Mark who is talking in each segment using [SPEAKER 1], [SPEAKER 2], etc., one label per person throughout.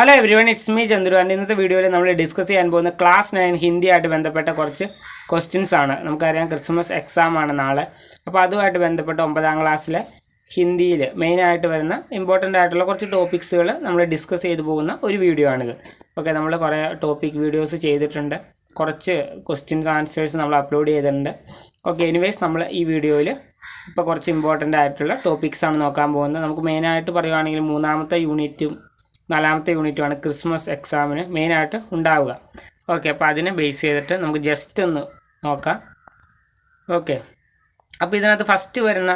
[SPEAKER 1] Hello everyone, it's me Chandru. And ഇന്നത്തെ വീഡിയോയിൽ നമ്മൾ ഡിസ്കസ് ചെയ്യാൻ പോകുന്ന ക്ലാസ് 9 ഹിന്ദിയായിട്ട് ബന്ധപ്പെട്ട കുറച്ച് ക്വസ്റ്റ്യൻസ് ആണ്. നമുക്കറിയാം ക്രിസ്മസ് എക്സാം ആണ് നാളെ. അപ്പോൾ അതുമായിട്ട് ബന്ധപ്പെട്ട 9ാം ക്ലാസ്സിലെ ഹിന്ദിയിൽ മെയിനായിട്ട് വരുന്ന ഇമ്പോർട്ടൻ്റ് ആയിട്ടുള്ള കുറച്ച് ടോപ്പിക്സുകൾ നമ്മൾ ഡിസ്കസ് ചെയ്തു പോകുന്ന ഒരു വീഡിയോ ആണിത്. ഓക്കെ, നമ്മൾ കുറേ ടോപ്പിക് വീഡിയോസ് ചെയ്തിട്ടുണ്ട്, കുറച്ച് ക്വസ്റ്റ്യൻസ് ആൻസേഴ്സ് നമ്മൾ അപ്ലോഡ് ചെയ്തിട്ടുണ്ട്. ഓക്കെ, എനിവേസ് നമ്മൾ ഈ വീഡിയോയിൽ ഇപ്പോൾ കുറച്ച് ഇമ്പോർട്ടൻ്റ് ആയിട്ടുള്ള ടോപ്പിക്സാണ് നോക്കാൻ പോകുന്നത്. നമുക്ക് മെയിനായിട്ട് പറയുകയാണെങ്കിൽ 3ാമത്തെ യൂണിറ്റും 4ാമത്തെ യൂണിറ്റുമാണ് ക്രിസ്മസ് എക്സാമിന് മെയിനായിട്ട് ഉണ്ടാവുക. ഓക്കെ, അപ്പോൾ അതിനെ ബേസ് ചെയ്തിട്ട് നമുക്ക് ജസ്റ്റ് ഒന്ന് നോക്കാം. ഓക്കെ, അപ്പോൾ ഇതിനകത്ത് ഫസ്റ്റ് വരുന്ന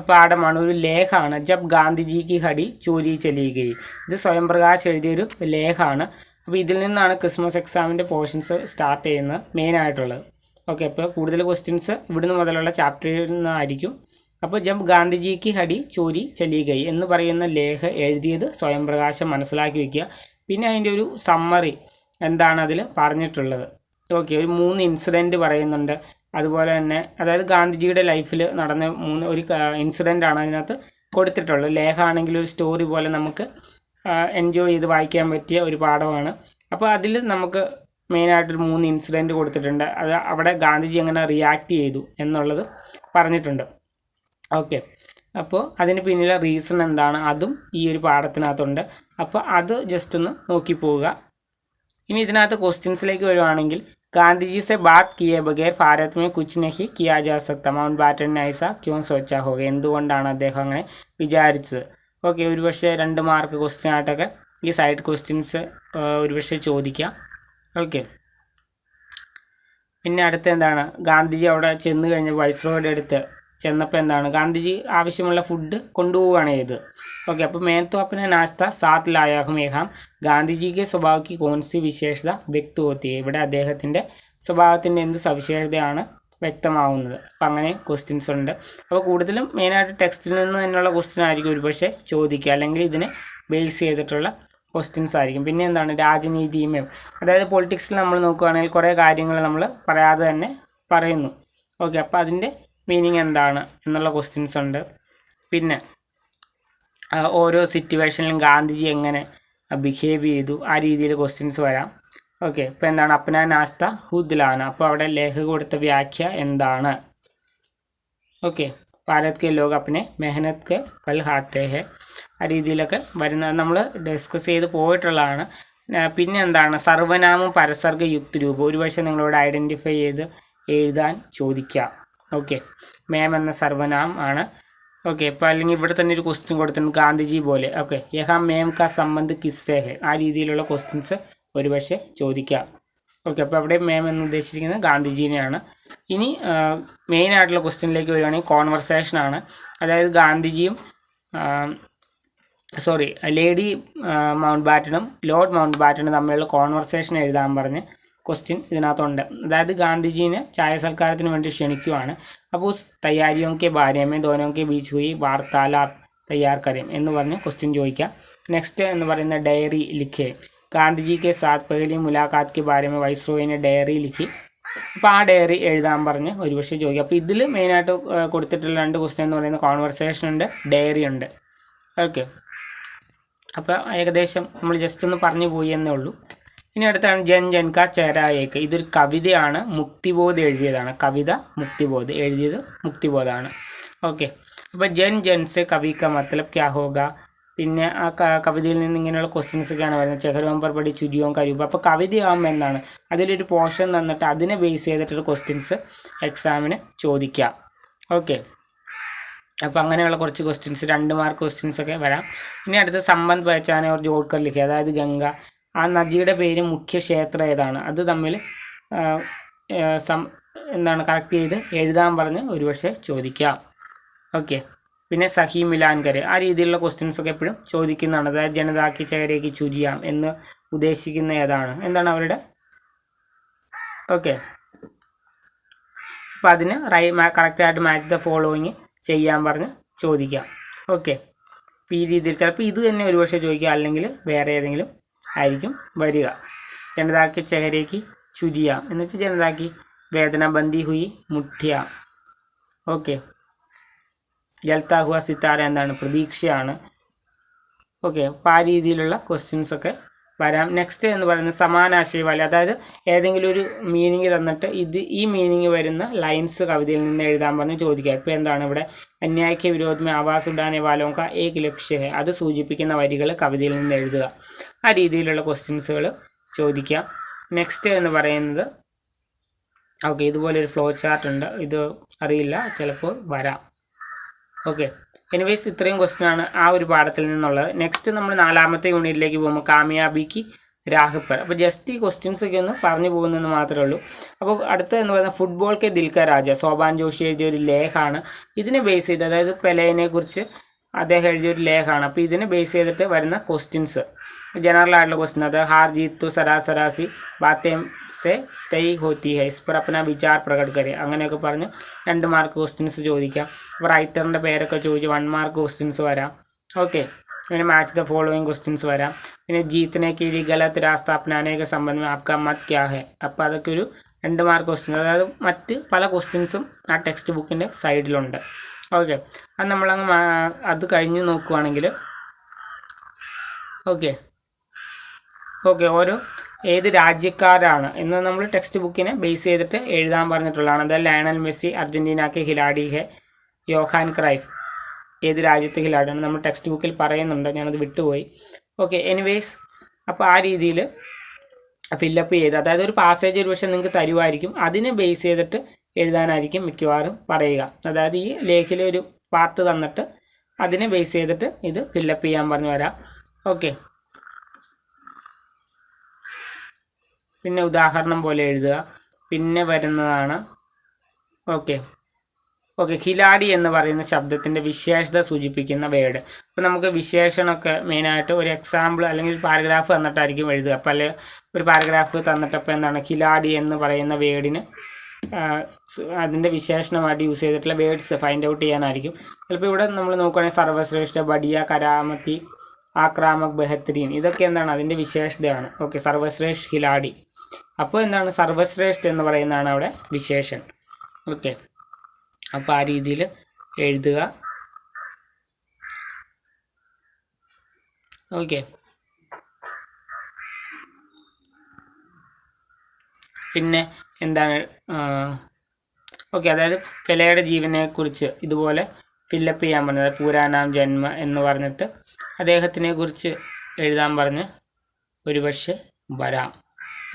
[SPEAKER 1] പാഠമാണ്, ഒരു ലേഖമാണ്. ജബ് ഗാന്ധിജിക്ക് ഹടി ചോരി ചലി ഗയി. ഇത് സ്വയം പ്രകാശ് എഴുതിയൊരു ലേഖമാണ്. അപ്പോൾ ഇതിൽ നിന്നാണ് ക്രിസ്മസ് എക്സാമിൻ്റെ പോർഷൻസ് സ്റ്റാർട്ട് ചെയ്യുന്നത് മെയിനായിട്ടുള്ളത്. ഓക്കെ, അപ്പോൾ കൂടുതൽ ക്വസ്റ്റ്യൻസ് ഇവിടുന്ന് മുതലുള്ള ചാപ്റ്ററിൽ നിന്നായിരിക്കും. അപ്പോൾ ജബ് ഗാന്ധിജിക്ക് ഹടി ചോരി ചലി ഗയി എന്ന് പറയുന്ന ലേഖ എഴുതിയത് സ്വയം പ്രകാശം, മനസ്സിലാക്കി വയ്ക്കുക. പിന്നെ അതിൻ്റെ ഒരു സമ്മറി എന്താണ് അതിൽ പറഞ്ഞിട്ടുള്ളത്. ഓക്കെ, ഒരു 3 ഇൻസിഡൻറ്റ് പറയുന്നുണ്ട്. അതുപോലെ തന്നെ അതായത് ഗാന്ധിജിയുടെ ലൈഫിൽ നടന്ന ഒരു ഇൻസിഡൻ്റ് ആണ് അതിനകത്ത് കൊടുത്തിട്ടുള്ളത്. ലേഖാണെങ്കിൽ ഒരു സ്റ്റോറി പോലെ നമുക്ക് എൻജോയ് ചെയ്ത് വായിക്കാൻ പറ്റിയ ഒരു പാഠമാണ്. അപ്പോൾ അതിൽ നമുക്ക് മെയിനായിട്ടൊരു 3 ഇൻസിഡൻറ്റ് കൊടുത്തിട്ടുണ്ട്. അത് അവിടെ ഗാന്ധിജി എങ്ങനെ റിയാക്ട് ചെയ്തു എന്നുള്ളത് പറഞ്ഞിട്ടുണ്ട്. ഓക്കെ, അപ്പോൾ അതിന് പിന്നിലെ റീസൺ എന്താണ് അതും ഈ ഒരു പാഠത്തിനകത്തുണ്ട്. അപ്പോൾ അത് ജസ്റ്റ് ഒന്ന് നോക്കി പോവുക. ഇനി ഇതിനകത്ത് ക്വസ്റ്റ്യൻസിലേക്ക് വരുവാണെങ്കിൽ, ഗാന്ധിജി സെ ബാത് കിയെ ബഗൈർ ഭാരത് മേ കുച്ച് നഹി കിയാ ജാ സക്ത, മൗണ്ട് ബാറ്റൻ ഐസ ക്യോं സോച്ചാ ഹോഗ. എന്തുകൊണ്ടാണ് അദ്ദേഹം അങ്ങനെ വിചാരിച്ചത്? ഓക്കെ, ഒരുപക്ഷെ 2 മാർക്ക് ക്വസ്റ്റ്യൻ ആയിട്ടൊക്കെ ഈ സൈഡ് ക്വസ്റ്റ്യൻസ് ഒരുപക്ഷെ ചോദിക്കാം. ഓക്കെ, പിന്നെ അടുത്ത് എന്താണ്, ഗാന്ധിജി അവിടെ ചെന്ന് കഴിഞ്ഞ വൈസ്രോയുടെ അടുത്ത് ചെന്നപ്പോൾ എന്താണ്, ഗാന്ധിജി ആവശ്യമുള്ള ഫുഡ് കൊണ്ടുപോവുകയാണ് ചെയ്തത്. ഓക്കെ, അപ്പോൾ मैं तो अपना नाश्ता साथ लाया हूं मेहम, ഗാന്ധിജിക്ക് സ്വഭാവയ്ക്ക് കോൺസി വിശേഷത വ്യക്ത होती है. ഇവിടെ അദ്ദേഹത്തിൻ്റെ സ്വഭാവത്തിൻ്റെ എന്ത് സവിശേഷതയാണ് വ്യക്തമാവുന്നത്. അപ്പം അങ്ങനെ ക്വസ്റ്റ്യൻസ് ഉണ്ട്. അപ്പോൾ കൂടുതലും മെയിനായിട്ട് ടെക്സ്റ്റിൽ നിന്ന് തന്നെയുള്ള ക്വസ്റ്റ്യൻ ആയിരിക്കും ഒരുപക്ഷെ ചോദിക്കുക, അല്ലെങ്കിൽ ഇതിനെ ബേസ് ചെയ്തിട്ടുള്ള ക്വസ്റ്റ്യൻസ് ആയിരിക്കും. പിന്നെ എന്താണ്, രാജനീതിയും, അതായത് പൊളിറ്റിക്സിൽ നമ്മൾ നോക്കുകയാണെങ്കിൽ കുറേ കാര്യങ്ങൾ നമ്മൾ പറയാതെ തന്നെ പറയുന്നു. ഓക്കെ, അപ്പോൾ അതിൻ്റെ മീനിങ് എന്താണ് എന്നുള്ള ക്വസ്റ്റ്യൻസ് ഉണ്ട്. പിന്നെ ഓരോ സിറ്റുവേഷനിലും ഗാന്ധിജി എങ്ങനെ ബിഹേവ് ചെയ്തു ആ രീതിയിൽ ക്വസ്റ്റ്യൻസ് വരാം. ഓക്കെ, ഇപ്പോൾ എന്താണ്, അപ്നാ നാസ്ത ഹുദ്ലാന, അപ്പോൾ അവിടെ ലേഖ കൊടുത്ത വ്യാഖ്യ എന്താണ്? ഓക്കെ, ഭാരത് കെ ലോക അപ്നെ മെഹനത് കെ ഫൽ ഹാത്തെ ഹെ, ആ രീതിയിലൊക്കെ വരുന്നത് നമ്മൾ ഡിസ്കസ് ചെയ്ത് പോയിട്ടുള്ളതാണ്. പിന്നെ എന്താണ്, സർവനാമം പരസർഗ യുക്ത രൂപം, ഒരുപക്ഷെ നിങ്ങളോട് ഐഡൻറ്റിഫൈ ചെയ്ത് എഴുതാൻ ചോദിക്കാം. ഓക്കെ, മേം എന്ന സർവനാം ആണ്. ഓക്കെ, ഇപ്പോൾ അല്ലെങ്കിൽ ഇവിടെ തന്നെ ഒരു ക്വസ്റ്റ്യൻ കൊടുത്തിട്ടുണ്ട്, ഗാന്ധിജി പോലെ. ഓക്കെ, യഹാ മേം കാ സംബന്ധ് കിസ്സേ ഹെ, ആ രീതിയിലുള്ള ക്വസ്റ്റ്യൻസ് ഒരുപക്ഷെ ചോദിക്കാം. ഓക്കെ, അപ്പോൾ അവിടെ മേം എന്ന് ഉദ്ദേശിച്ചിരിക്കുന്നത് ഗാന്ധിജീനെയാണ്. ഇനി മെയിനായിട്ടുള്ള ക്വസ്റ്റ്യനിലേക്ക് വരികയാണെങ്കിൽ കോൺവെർസേഷനാണ്. അതായത് ഗാന്ധിജിയും ലേഡി മൗണ്ട് ബാറ്റനും ലോർഡ് മൗണ്ട് ബാറ്റനും തമ്മിലുള്ള കോൺവെർസേഷൻ എഴുതാൻ പറഞ്ഞ് ക്വസ്റ്റ്യൻ ഇതിനകത്തുണ്ട്. അതായത് ഗാന്ധിജീനെ ചായ സൽക്കാരത്തിന് വേണ്ടി ക്ഷണിക്കുവാണ്. അപ്പോൾ തയ്യാരിയോ കെ ബാരേമേ ദോനോ കെ ബീച്ച് ഹുയി വാർത്താലാപ് തയ്യാർ കരേം എന്ന് പറഞ്ഞ് ക്വസ്റ്റ്യൻ ചോദിക്കാം. നെക്സ്റ്റ് എന്ന് പറയുന്ന ഡയറി ലിഖേ, ഗാന്ധിജി കെ സാത്ത് പഹലി മുലാഖാത്ത് കെ ബാരേമേ വൈസ്രോയിനെ ഡയറി ലിഖി, അപ്പോൾ ആ ഡയറി എഴുതാൻ പറഞ്ഞ് ഒരുപക്ഷെ ചോദിക്കാം. അപ്പോൾ ഇതിൽ മെയിനായിട്ട് കൊടുത്തിട്ടുള്ള 2 ക്വസ്റ്റ്യൻ എന്ന് പറയുന്നത് കോൺവെർസേഷൻ ഉണ്ട്, ഡയറി ഉണ്ട്. ഓക്കെ, അപ്പോൾ ഏകദേശം നമ്മൾ ജസ്റ്റ് ഒന്ന് പറഞ്ഞു പോയി എന്നേ ഉള്ളൂ. ഇനി അടുത്താണ് ജൻ ജൻ കാ ചേരായേക്ക്, ഇതൊരു കവിതയാണ്. മുക്തിബോധ് എഴുതിയതാണ്. കവിത മുക്തിബോധ്, എഴുതിയത് മുക്തിബോധാണ്. ഓക്കെ, അപ്പോൾ ജൻ ജൻ സെ കവി കാ മത്ലബ് ക്യാ ഹോഗ, പിന്നെ ആ കവിതയിൽ നിന്ന് ഇങ്ങനെയുള്ള ക്വസ്റ്റ്യൻസ് ഒക്കെയാണ് വരുന്നത്. ചെഹരോം പർ പടി ചുരിയോം കരൂപ, അപ്പോൾ കവിതയാകുമ്പോൾ എന്താണ്, അതിലൊരു പോർഷൻ തന്നിട്ട് അതിനെ ബേസ് ചെയ്തിട്ടൊരു ക്വസ്റ്റ്യൻസ് എക്സാമിന് ചോദിക്കാം. ഓക്കെ, അപ്പോൾ അങ്ങനെയുള്ള കുറച്ച് ക്വസ്റ്റ്യൻസ് 2 മാർക്ക് ക്വസ്റ്റ്യൻസ് ഒക്കെ വരാം. ഇനി അടുത്ത് സംബന്ധ് പഹച്ചാനെ ഓർ ജോഡ്കർ ലിഖിയ, അതായത് ഗംഗ, ആ നദിയുടെ പേര് മുഖ്യ ക്ഷേത്രം ഏതാണ്, അത് തമ്മിൽ എന്താണ് കറക്റ്റ് ചെയ്ത് എഴുതാൻ പറഞ്ഞ് ഒരുപക്ഷെ ചോദിക്കാം. ഓക്കെ, പിന്നെ സഹി മിലാൻ കരെ, ആ രീതിയിലുള്ള ക്വസ്റ്റ്യൻസ് ഒക്കെ എപ്പോഴും ചോദിക്കുന്നതാണ്. അതായത് ജനതാക്കി ചേരേക്ക് ചുരിയാം എന്ന് ഉദ്ദേശിക്കുന്ന ഏതാണ്, എന്താണ് അവരുടെ. ഓക്കെ, അപ്പോൾ അതിന് കറക്റ്റായിട്ട് മാച്ച് ദ ഫോളോയിങ് ചെയ്യാൻ പറഞ്ഞ് ചോദിക്കാം. ഓക്കെ, അപ്പോൾ ഈ രീതിയിൽ ചിലപ്പോൾ ഇത് തന്നെ ഒരുപക്ഷെ ചോദിക്കുക, അല്ലെങ്കിൽ വേറെ ഏതെങ്കിലും ആയിരിക്കും വരിക. ജനതാക്കി ചെഹരേക്ക് ചുരിയാം എന്ന് വെച്ചാൽ ജനതാക്കി വേദന ബന്ദി ഹുയി മുഠ്യ. ഓക്കെ, ജൽത്താ ഹുവ സിത്താര എന്താണ്, പ്രതീക്ഷയാണ്. ഓക്കെ, അപ്പോൾ ആ രീതിയിലുള്ള ക്വസ്റ്റ്യൻസൊക്കെ വരാം. നെക്സ്റ്റ് എന്ന് പറയുന്നത് സമാനാശയ വാല്യ, അതായത് ഏതെങ്കിലും ഒരു മീനിങ് തന്നിട്ട് ഈ മീനിങ് വരുന്ന ലൈൻസ് കവിതയിൽ നിന്ന് എഴുതാൻ പറഞ്ഞ് ചോദിക്കുക. ഇപ്പോൾ എന്താണ് ഇവിടെ അന്യായ കെ വിരോധ മേ ആവാസ് ഉഡാനെ വാലോം കാ ഏക് ലക്ഷ്യ ഹെ, അത് സൂചിപ്പിക്കുന്ന വരികൾ കവിതയിൽ നിന്ന് എഴുതുക. ആ രീതിയിലുള്ള ക്വസ്റ്റ്യൻസുകൾ ചോദിക്കാം. നെക്സ്റ്റ് എന്ന് പറയുന്നത് ഓക്കെ, ഇതുപോലൊരു ഫ്ലോ ചാർട്ട് ഉണ്ട്, ഇത് അറിയില്ല, ചിലപ്പോൾ വരാം. ഓക്കെ, എനിവേസ് ഇത്രയും ക്വസ്റ്റ്യനാണ് ആ ഒരു പാഠത്തിൽ നിന്നുള്ളത്. നെക്സ്റ്റ് നമ്മൾ 4ാമത്തെ യൂണിറ്റിലേക്ക് പോകുമ്പോൾ കാമയാബിക്ക് രാഹ്. അപ്പോൾ ജസ്റ്റ് ഈ ക്വസ്റ്റ്യൻസൊക്കെ ഒന്ന് പറഞ്ഞു പോകുന്നതെന്ന് മാത്രമേ ഉള്ളൂ. അപ്പോൾ അടുത്ത എന്ന് പറയുന്നത് ഫുട്ബോൾ കെ ദിൽ കാ രാജ, സോപാൻ ജോഷി എഴുതിയ ഒരു ലേഖമാണ്. ഇതിനെ ബേസ് ചെയ്ത്, അതായത് പെലെനെ കുറിച്ച് അദ്ദേഹം എഴുതിയൊരു ലേഖമാണ്. അപ്പോൾ ഇതിനെ ബേസ് ചെയ്തിട്ട് വരുന്ന ക്വസ്റ്റ്യൻസ് ജനറൽ ആയിട്ടുള്ള ക്വസ്റ്റ്യൻ, അത് ഹാർ ജീത് തു സരാസരാസി ബാത്തേം സെ തൈ ഹോത്തി ഹൈ, ഇസ് पर अपना विचार प्रकट करे, അങ്ങനെയൊക്കെ പറഞ്ഞ് 2 മാർക്ക് ക്വസ്റ്റ്യൻസ് ചോദിക്കാം. അപ്പോൾ റൈറ്ററിൻ്റെ പേരൊക്കെ ചോദിച്ച് 1 മാർക്ക് ക്വസ്റ്റ്യൻസ് വരാം. ഓക്കെ, പിന്നെ മാച്ച് ദ ഫോളോയിങ് ക്വസ്റ്റ്യൻസ് വരാം. പിന്നെ ജീത്തനെ കെ ലിയെ ഗലത് രാസ്ത അപ്നാനെ കെ സംബന്ധം ആപ്കാ മത് ക്യാ ഹെ, അപ്പോൾ അതൊക്കെ ഒരു 2 മാർക്ക് ക്വസ്റ്റ്യൻ. അതായത് മറ്റ് പല ക്വസ്റ്റ്യൻസും ആ ടെക്സ്റ്റ് ബുക്കിൻ്റെ സൈഡിലുണ്ട്. ഓക്കെ, അത് നമ്മളങ്ങ് അത് കഴിഞ്ഞ് നോക്കുവാണെങ്കിൽ ഓക്കെ ഓരോ ഏത് രാജ്യക്കാരാണ് എന്ന് നമ്മൾ ടെക്സ്റ്റ് ബുക്കിനെ ബേസ് ചെയ്തിട്ട് എഴുതാൻ പറഞ്ഞിട്ടുള്ളതാണ്. അതായത് ലയണൽ മെസ്സി അർജൻറ്റീനക്ക് ഹിലാഡി ഹെ, യോഹാൻ ക്രൈഫ് ഏത് രാജ്യത്തെ ഹിലാഡിയാണ് നമ്മൾ ടെക്സ്റ്റ് ബുക്കിൽ പറയുന്നുണ്ട്, ഞാനത് വിട്ടുപോയി. ഓക്കെ, എനിവേസ് അപ്പോൾ ആ രീതിയിൽ ഫില്ലപ്പ് ചെയ്ത്, അതായത് ഒരു പാസേജ് ഒരു പക്ഷേ നിങ്ങൾക്ക് തരുമായിരിക്കും, അതിനെ ബേസ് ചെയ്തിട്ട് എഴുതാനായിരിക്കും മിക്കവാറും പറയുക. അതായത് ഈ ലേഖിലെ ഒരു പാർട്ട് തന്നിട്ട് അതിനെ ബേസ് ചെയ്തിട്ട് ഇത് ഫില്ലപ്പ് ചെയ്യാൻ പറഞ്ഞു വരാം. ഓക്കെ, പിന്നെ ഉദാഹരണം പോലെ എഴുതുക. പിന്നെ വരുന്നതാണ് ഖിലാഡി എന്ന് പറയുന്ന ശബ്ദത്തിൻ്റെ വിശേഷത സൂചിപ്പിക്കുന്ന വേർഡ്. അപ്പോൾ നമുക്ക് വിശേഷണമൊക്കെ മെയിനായിട്ട് ഒരു എക്സാമ്പിൾ അല്ലെങ്കിൽ ഒരു പാരഗ്രാഫ് തന്നിട്ടായിരിക്കും എഴുതുക. അപ്പോൾ അല്ലെങ്കിൽ ഒരു പാരഗ്രാഫ് തന്നിട്ടപ്പോൾ എന്താണ് ഖിലാഡി എന്ന് പറയുന്ന വേർഡിന് അതിൻ്റെ വിശേഷണമായിട്ട് യൂസ് ചെയ്തിട്ടുള്ള വേർഡ്സ് ഫൈൻഡ് ഔട്ട് ചെയ്യാനായിരിക്കും. ചിലപ്പോൾ ഇവിടെ നമ്മൾ നോക്കുകയാണെങ്കിൽ സർവശ്രേഷ്ഠ, ബഡിയ, കരാമത്തി, ആക്രാമക്, ബെഹത്രീൻ, ഇതൊക്കെ എന്താണ് അതിൻ്റെ വിശേഷതയാണ്. ഓക്കെ, സർവശ്രേഷ്ഠ ഖിലാഡി. അപ്പോൾ എന്താണ് സർവശ്രേഷ്ഠ എന്ന് പറയുന്നതാണ് അവിടെ വിശേഷൻ. ഓക്കെ, അപ്പോൾ ആ രീതിയിൽ എഴുതുക. ഓക്കെ, പിന്നെ എന്താണ് അതായത് പെലെയുടെ ജീവനെക്കുറിച്ച് ഇതുപോലെ ഫില്ലപ്പ് ചെയ്യാൻ പറഞ്ഞത് പൂരാനാം ജന്മ എന്ന് പറഞ്ഞിട്ട് അദ്ദേഹത്തിനെ കുറിച്ച് എഴുതാൻ പറഞ്ഞ് ഒരുപക്ഷെ വരാം.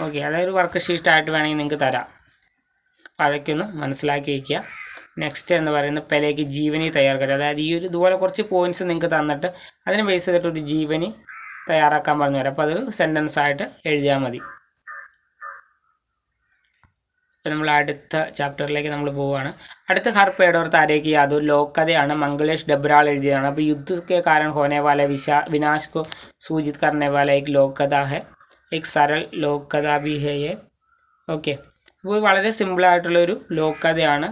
[SPEAKER 1] ഓക്കെ, അതായത് വർക്ക് ഷീറ്റായിട്ട് വേണമെങ്കിൽ നിങ്ങൾക്ക് തരാം. അപ്പോൾ അതൊക്കെ ഒന്ന് മനസ്സിലാക്കി വയ്ക്കുക. നെക്സ്റ്റ് എന്ന് പറയുന്നത് പെലേക്ക് ജീവനി തയ്യാറാക്കുക. അതായത് ഈ ഒരു ഇതുപോലെ കുറച്ച് പോയിൻറ്റ്സ് നിങ്ങൾക്ക് തന്നിട്ട് അതിനെ ബേസ് ചെയ്തിട്ട് ഒരു ജീവനി തയ്യാറാക്കാൻ പറഞ്ഞു തരാം. അപ്പോൾ അത് സെൻറ്റൻസ് ആയിട്ട് എഴുതിയാൽ മതി. അപ്പോൾ നമ്മൾ അടുത്ത ചാപ്റ്ററിലേക്ക് നമ്മൾ പോവുകയാണ്. അടുത്ത ഹർ പേടോർ താരേക്ക് യാദവ് ലോകകഥയാണ്, മംഗളേഷ് ഡബ്രാൾ എഴുതിയതാണ്. അപ്പോൾ യുദ്ധ के कारण होने वाले विनाश को सूचित करने वाला एक लोककथा है, एक सरल लोककथा भी है ये. ഓക്കെ, അപ്പോൾ വളരെ സിമ്പിളായിട്ടുള്ളൊരു ലോകകഥയാണ്.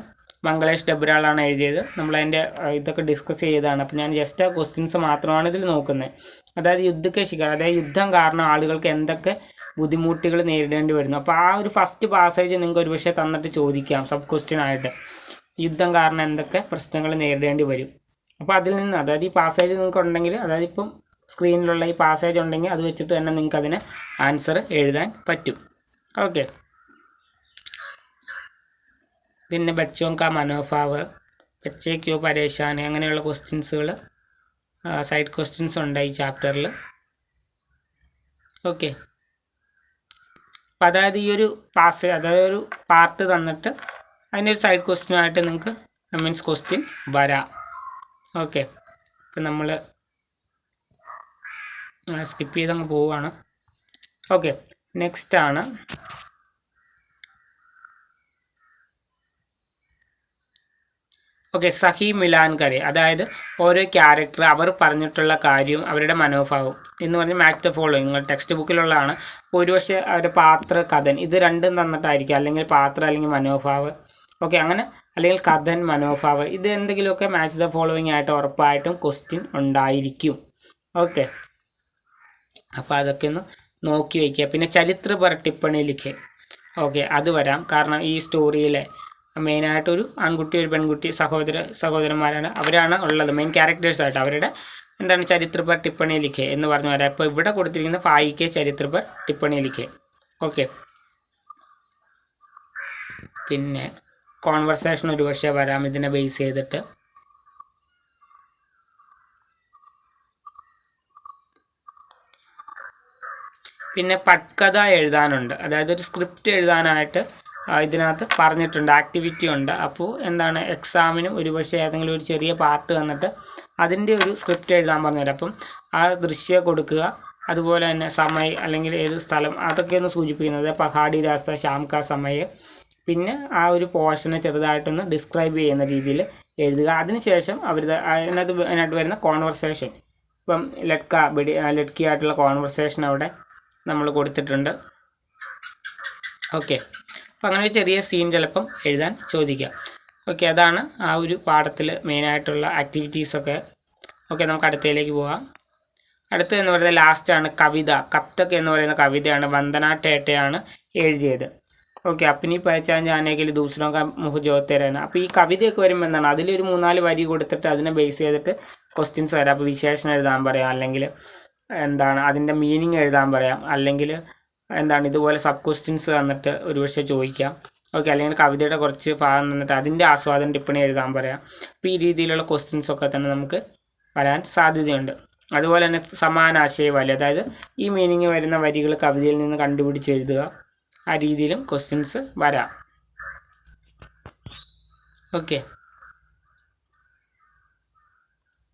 [SPEAKER 1] മംഗളേഷ് ഡബ്രാളാണ് എഴുതിയത്. നമ്മളതിൻ്റെ ഇതൊക്കെ ഡിസ്കസ് ചെയ്തതാണ്. അപ്പോൾ ഞാൻ ജസ്റ്റ് ആ ക്വസ്റ്റ്യൻസ് മാത്രമാണ് ഇതിൽ നോക്കുന്നത്. അതായത് യുദ്ധക്കെ ശിഖർ, അതായത് യുദ്ധം കാരണം ആളുകൾക്ക് എന്തൊക്കെ ബുദ്ധിമുട്ടുകൾ നേരിടേണ്ടി വരുന്നു. അപ്പോൾ ആ ഒരു ഫസ്റ്റ് പാസേജ് നിങ്ങൾക്ക് ഒരു പക്ഷേ തന്നിട്ട് ചോദിക്കാം സബ് ക്വസ്റ്റ്യൻ ആയിട്ട്, യുദ്ധം കാരണം എന്തൊക്കെ പ്രശ്നങ്ങൾ നേരിടേണ്ടി വരും. അപ്പോൾ അതിൽ നിന്ന്, അതായത് ഈ പാസേജ് നിങ്ങൾക്ക് ഉണ്ടെങ്കിൽ, അതായത് ഇപ്പം സ്ക്രീനിലുള്ള ഈ പാസേജ് ഉണ്ടെങ്കിൽ അത് വെച്ചിട്ട് തന്നെ നിങ്ങൾക്ക് അതിന് ആൻസർ എഴുതാൻ പറ്റും. ഓക്കെ, പിന്നെ ബച്ചോം കാ മനോഭാവ്, ബച്ചേ ക്യോ പരേശാൻ, അങ്ങനെയുള്ള ക്വസ്റ്റ്യൻസുകൾ സൈഡ് ക്വസ്റ്റ്യൻസ് ഉണ്ട് ഈ ചാപ്റ്ററിൽ. ഓക്കെ, അപ്പോൾ അതായത് ഈ ഒരു അതായത് ഒരു പാർട്ട് തന്നിട്ട് അതിൻ്റെ ഒരു സൈഡ് ക്വസ്റ്റ്യനായിട്ട് നിങ്ങൾക്ക് മീൻസ് ക്വസ്റ്റ്യൻ വരാം. ഓക്കെ, ഇപ്പം നമ്മൾ സ്കിപ്പ് ചെയ്തങ്ങ് പോവുകയാണ്. ഓക്കെ, നെക്സ്റ്റ് ആണ് സഹി മിലാൻ കരെ, അതായത് ഓരോ ക്യാരക്ടർ അവർ പറഞ്ഞിട്ടുള്ള കാര്യം അവരുടെ മനോഭാവം എന്ന് പറഞ്ഞ് മാച്ച് ദ ഫോളോയിങ്. നിങ്ങൾ ടെക്സ്റ്റ് ബുക്കിലുള്ളതാണ്. അപ്പോൾ ഒരുപക്ഷെ അവരുടെ പാത്ര കഥൻ ഇത് രണ്ടും തന്നിട്ടായിരിക്കും, അല്ലെങ്കിൽ പാത്രം അല്ലെങ്കിൽ മനോഭാവ്. ഓക്കെ, അങ്ങനെ അല്ലെങ്കിൽ കഥൻ മനോഭാവ് ഇത് എന്തെങ്കിലുമൊക്കെ മാച്ച് ദ ഫോളോയിങ് ആയിട്ട് ഉറപ്പായിട്ടും ക്വസ്റ്റ്യൻ ഉണ്ടായിരിക്കും. ഓക്കെ, അപ്പോൾ അതൊക്കെ ഒന്ന് നോക്കി വയ്ക്കുക. പിന്നെ ചരിത്രപര ടിപ്പണി ലിഖെ, ഓക്കെ, അത് വരാം. കാരണം ഈ സ്റ്റോറിയിലെ മെയിനായിട്ടൊരു ആൺകുട്ടി ഒരു പെൺകുട്ടി സഹോദരന്മാരാണ്, അവരാണ് ഉള്ളത് മെയിൻ ക്യാരക്ടേഴ്സായിട്ട്. അവരുടെ എന്താണ് ചരിത്ര पर टिप्पणी लिखे എന്ന് പറഞ്ഞു വരാം. അപ്പോൾ ഇവിടെ കൊടുത്തിരിക്കുന്ന ഫായിക്ക് ചരിത്ര पर टिप्पणी लिखे. ഓക്കെ, പിന്നെ കോൺവെർസേഷൻ ഒരു പക്ഷേ വരാം ഇതിനെ ബേസ് ചെയ്തിട്ട്. പിന്നെ പട്കഥ എഴുതാനുണ്ട്, അതായത് ഒരു സ്ക്രിപ്റ്റ് എഴുതാനായിട്ട് ഇതിനകത്ത് പറഞ്ഞിട്ടുണ്ട്, ആക്ടിവിറ്റി ഉണ്ട്. അപ്പോൾ എന്താണ് എക്സാമിനും ഒരുപക്ഷെ ഏതെങ്കിലും ഒരു ചെറിയ പാർട്ട് തന്നിട്ട് അതിൻ്റെ ഒരു സ്ക്രിപ്റ്റ് എഴുതാൻ പറഞ്ഞുതരാം. അപ്പം ആ ദൃശ്യം കൊടുക്കുക, അതുപോലെ തന്നെ സമയം അല്ലെങ്കിൽ ഏത് സ്ഥലം അതൊക്കെ ഒന്ന് സൂചിപ്പിക്കുന്നത്, പഹാടി രാസ്ത ശ്യാം കാ സമയം. പിന്നെ ആ ഒരു പോർഷനെ ചെറുതായിട്ടൊന്ന് ഡിസ്ക്രൈബ് ചെയ്യുന്ന രീതിയിൽ എഴുതുക. അതിനുശേഷം അതിനകത്ത് വരുന്ന കോൺവെർസേഷൻ, ഇപ്പം ലഡ്കിയായിട്ടുള്ള കോൺവെർസേഷൻ അവിടെ നമ്മൾ കൊടുത്തിട്ടുണ്ട്. ഓക്കെ, അപ്പം അങ്ങനെ ഒരു ചെറിയ സീൻ ചിലപ്പം എഴുതാൻ ചോദിക്കാം. ഓക്കെ, അതാണ് ആ ഒരു പാഠത്തിൽ മെയിനായിട്ടുള്ള ആക്ടിവിറ്റീസൊക്കെ. ഓക്കെ, നമുക്ക് അടുത്തതിലേക്ക് പോകാം. അടുത്തതെന്ന് പറയുന്നത് ലാസ്റ്റാണ് കവിത. കപ്തക് എന്ന് പറയുന്ന കവിതയാണ്, വന്ദന ടേട്ടയാണ് എഴുതിയത്. ഓക്കെ, അപ്പനി പഹച്ചാൻ ജാനേകിൽ ദൂസറോ കാ മുഹ് ജോത്തേരാണ്. അപ്പോൾ ഈ കവിതയൊക്കെ വരുമ്പോൾ എന്താണ് അതിലൊരു 3-4 വരി കൊടുത്തിട്ട് അതിനെ ബേസ് ചെയ്തിട്ട് ക്വസ്റ്റ്യൻസ് വരാം. അപ്പോൾ വിശേഷണം എഴുതാൻ പറയാം, അല്ലെങ്കിൽ എന്താണ് അതിൻ്റെ മീനിങ് എഴുതാൻ പറയാം, അല്ലെങ്കിൽ എന്താണ് ഇതുപോലെ സബ് ക്വസ്റ്റ്യൻസ് തന്നിട്ട് ഒരുപക്ഷെ ചോദിക്കാം. ഓക്കെ, അല്ലെങ്കിൽ കവിതയുടെ കുറച്ച് ഭാഗം തന്നിട്ട് അതിൻ്റെ ആസ്വാദന ടിപ്പണി എഴുതാൻ പറയാം. അപ്പോൾ ഈ രീതിയിലുള്ള ക്വസ്റ്റ്യൻസ് ഒക്കെ തന്നെ നമുക്ക് വരാൻ സാധ്യതയുണ്ട്. അതുപോലെ തന്നെ സമാനാശയ വരി, അതായത് ഈ മീനിങ് വരുന്ന വരികൾ കവിതയിൽ നിന്ന് കണ്ടുപിടിച്ച് എഴുതുക, ആ രീതിയിലും ക്വസ്റ്റ്യൻസ് വരാം. ഓക്കെ,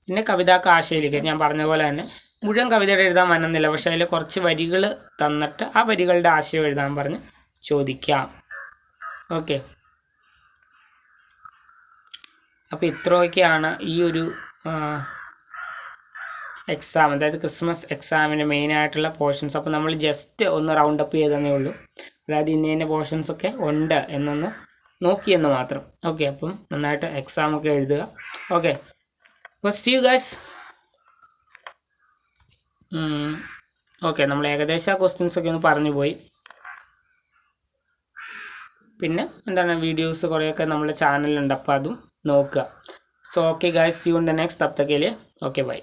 [SPEAKER 1] പിന്നെ കവിതാക്ക് ആശയിലേക്ക് ഞാൻ പറഞ്ഞ പോലെ തന്നെ മുഴുവൻ കവിതയുടെ എഴുതാൻ വന്നെന്നില്ല, പക്ഷേ അതിൽ കുറച്ച് വരികൾ തന്നിട്ട് ആ വരികളുടെ ആശയം എഴുതാൻ പറഞ്ഞ് ചോദിക്കാം. ഓക്കെ, അപ്പോൾ ഇത്രയൊക്കെയാണ് ഈ ഒരു എക്സാം, അതായത് ക്രിസ്മസ് എക്സാമിൻ്റെ മെയിനായിട്ടുള്ള പോർഷൻസ്. അപ്പോൾ നമ്മൾ ജസ്റ്റ് ഒന്ന് റൗണ്ട് അപ്പ് ചെയ്തതേ ഉള്ളൂ, അതായത് ഇന്ന പോർഷൻസൊക്കെ ഉണ്ട് എന്നൊന്ന് നോക്കിയെന്ന് മാത്രം. ഓക്കെ, അപ്പം നന്നായിട്ട് എക്സാമൊക്കെ എഴുതുക. ഓക്കെ, അപ്പോൾ സീ യു ഗൈസ്. ഓക്കെ, നമ്മൾ ഏകദേശം ക്വസ്റ്റ്യൻസൊക്കെ ഒന്ന് പറഞ്ഞു പോയി. പിന്നെ എന്താണ് വീഡിയോസ് കുറേയൊക്കെ നമ്മുടെ ചാനലിലുണ്ട്, അപ്പോൾ അതും നോക്കുക. So okay guys, see you in the next. തബ് തക് के लिए ओके बाय.